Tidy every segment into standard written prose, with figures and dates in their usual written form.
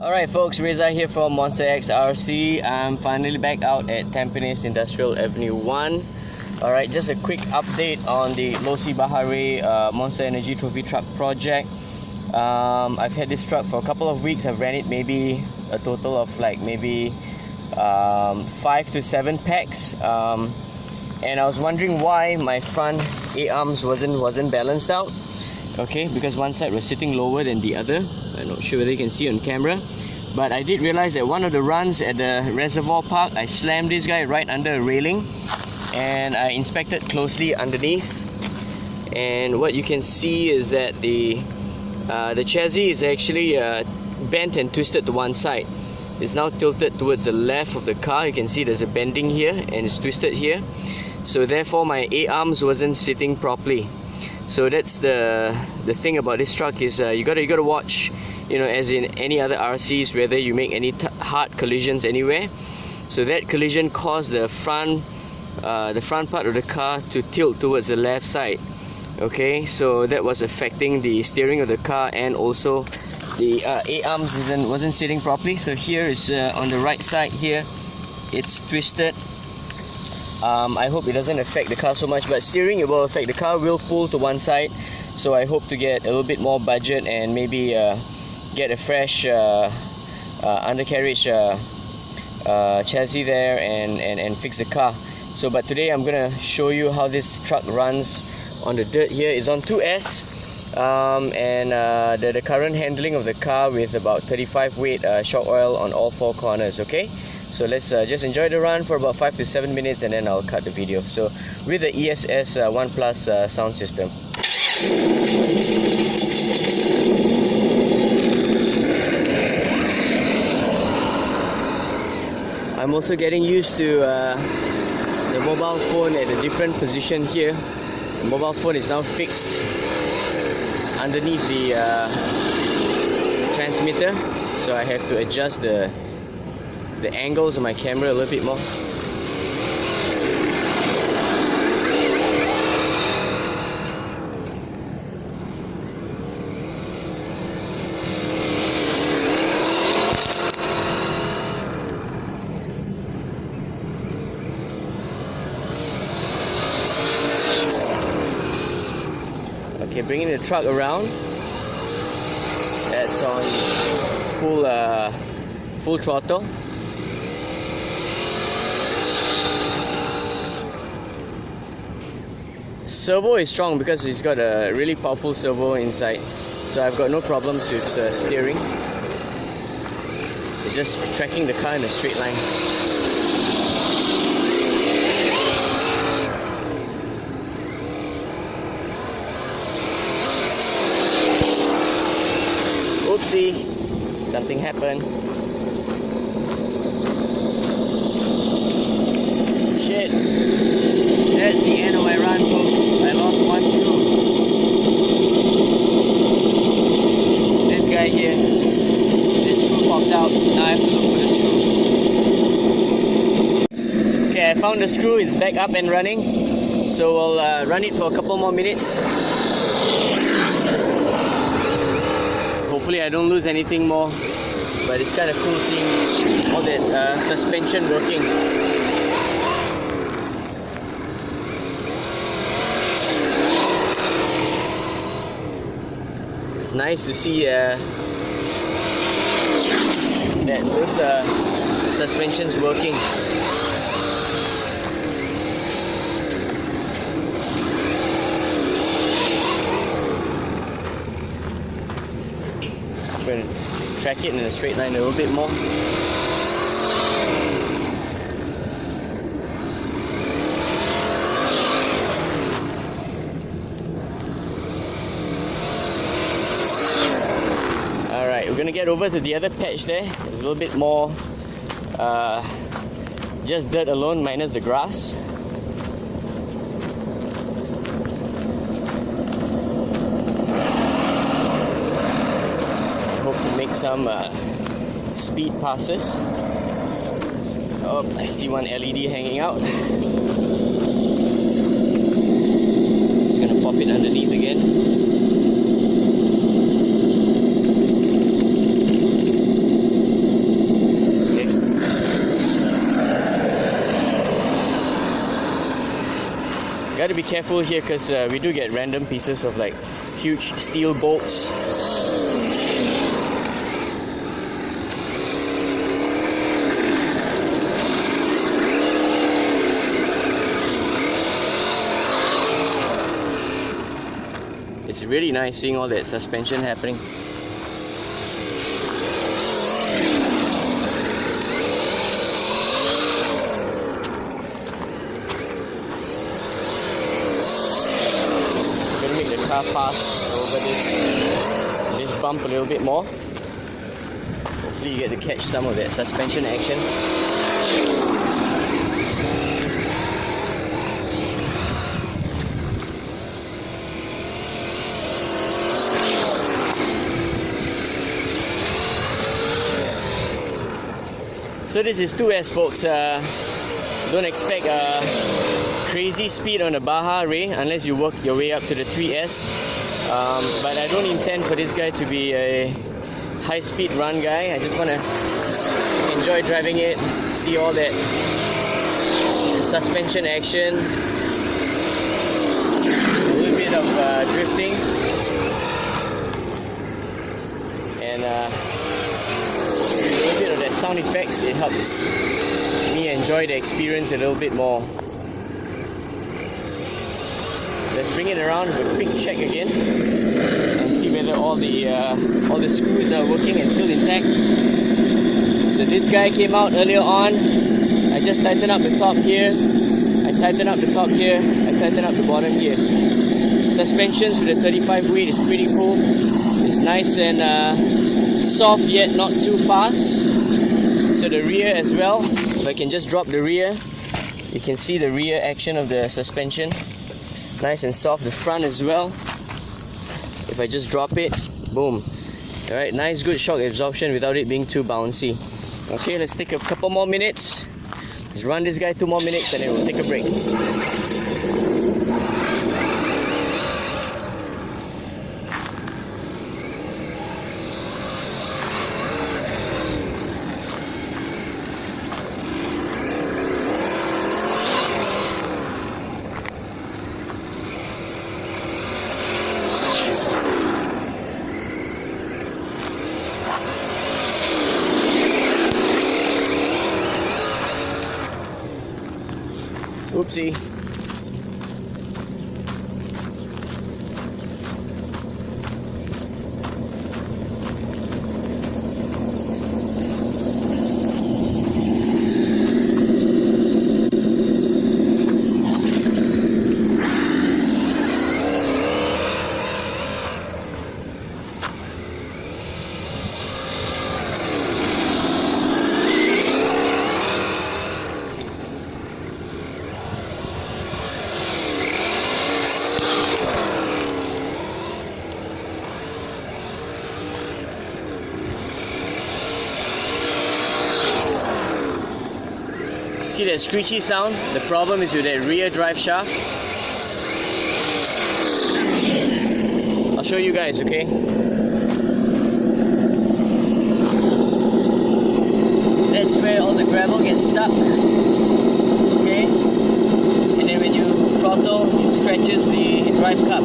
Alright folks, Reza here from Monster X RC. I'm finally back out at Tampines Industrial Avenue 1. Alright, just a quick update on the Losi Baja Rey Monster Energy Trophy Truck project. I've had this truck for a couple of weeks. I've ran it maybe a total of like maybe 5 to 7 packs. And I was wondering why my front A-arms wasn't balanced out. Okay, because one side was sitting lower than the other. I'm not sure whether you can see on camera, but I did realize that one of the runs at the reservoir park, I slammed this guy right under a railing, and I inspected closely underneath, and what you can see is that the chassis is actually bent and twisted to one side. It's now tilted towards the left of the car. You can see there's a bending here and it's twisted here, so therefore my A-arms wasn't sitting properly. So that's the thing about this truck is you gotta watch, you know, as in any other RCs, whether you make any hard collisions anywhere. So that collision caused the front part of the car to tilt towards the left side. Okay, so that was affecting the steering of the car, and also the A-arms wasn't sitting properly. So here is on the right side here, it's twisted. I hope it doesn't affect the car so much, but steering it will affect. The car will pull to one side, so I hope to get a little bit more budget and maybe get a fresh undercarriage chassis there and fix the car. So but today I'm gonna show you how this truck runs on the dirt. Here is on 2S, and the current handling of the car with about 35 weight shock oil on all 4 corners. Okay, so let's just enjoy the run for about 5 to 7 minutes, and then I'll cut the video. So with the ESS One Plus sound system. I'm also getting used to the mobile phone at a different position here. The mobile phone is now fixed underneath the transmitter, so I have to adjust the angles of my camera a little bit more. Okay, bringing the truck around. That's on full throttle. Servo is strong because it's got a really powerful servo inside, so I've got no problems with steering. It's just tracking the car in a straight line. Oopsie, something happened. Shit, that's the end of my run, folks. I lost one screw. This guy here, this screw popped out. Now I have to look for the screw. Okay, I found the screw. It's back up and running. So we'll run it for a couple more minutes. Hopefully I don't lose anything more, but it's kind of cool seeing all that suspension working. It's nice to see that those suspensions working. I'm going to track it in a straight line a little bit more. Alright, we're going to get over to the other patch there. There's a little bit more just dirt alone minus the grass. To make some speed passes. Oh, I see one LED hanging out. Just gonna pop it underneath again. be careful here because we do get random pieces of like huge steel bolts. It's really nice seeing all that suspension happening. Gonna make the car pass over this bump a little bit more. Hopefully you get to catch some of that suspension action. So this is 2S, folks. Don't expect a crazy speed on the Baja Rey unless you work your way up to the 3S. But I don't intend for this guy to be a high-speed run guy. I just want to enjoy driving it, see all that suspension action, a little bit of drifting, and a little bit of that sound effects. It helps me enjoy the experience a little bit more. Let's bring it around with a quick check again and see whether all the screws are working and still intact. So this guy came out earlier on. I just tightened up the top here, I tightened up the top here, I tightened up the bottom here. Suspensions with a 35 weight is pretty cool. It's nice and soft yet not too fast. So the rear as well, if I can just drop the rear, you can see the rear action of the suspension. Nice and soft. The front as well, if I just drop it, boom. Alright, nice good shock absorption without it being too bouncy. Okay, let's take a couple more minutes. Let's run this guy 2 more minutes and then we'll take a break. Oopsie. See that screechy sound? The problem is with that rear drive shaft. I'll show you guys, okay? That's where all the gravel gets stuck. Okay? And then when you throttle, it scratches the drive cup.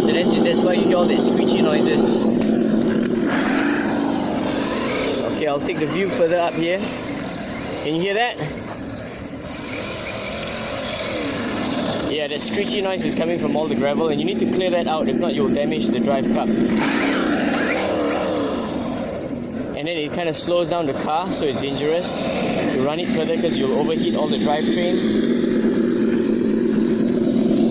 So that's why you hear all that screechy noises. Okay, I'll take the view further up here. Can you hear that? Yeah, that screechy noise is coming from all the gravel and you need to clear that out, if not you'll damage the drive cup. And then it kind of slows down the car, so it's dangerous to run it further because you'll overheat all the drivetrain.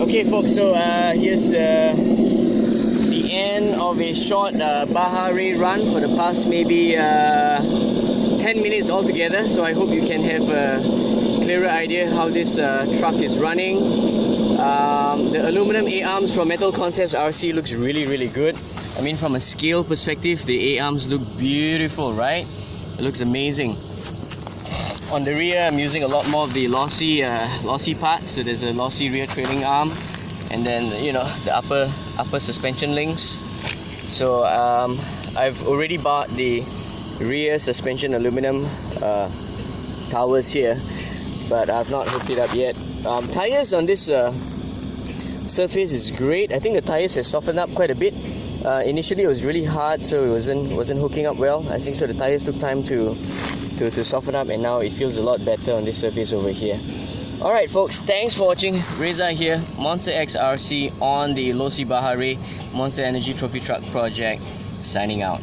Okay folks, so here's the end of a short Baja Rey run for the past maybe 10 minutes altogether, so I hope you can have a clearer idea how this truck is running. The aluminum A-arms from Metal Concepts RC looks really good. I mean, from a scale perspective, the A-arms look beautiful, right? It looks amazing. On the rear, I'm using a lot more of the Losi parts. So there's a Losi rear trailing arm, and then you know the upper suspension links. So I've already bought the rear suspension aluminum towers here. but I've not hooked it up yet. Tires on this surface is great. I think the tires have softened up quite a bit. Initially it was really hard, so it wasn't hooking up well. I think so the tires took time to soften up, and now it feels a lot better on this surface over here. Alright folks, thanks for watching. Reza here, Monster X RC on the Losi Baja Rey Monster Energy Trophy Truck project, signing out.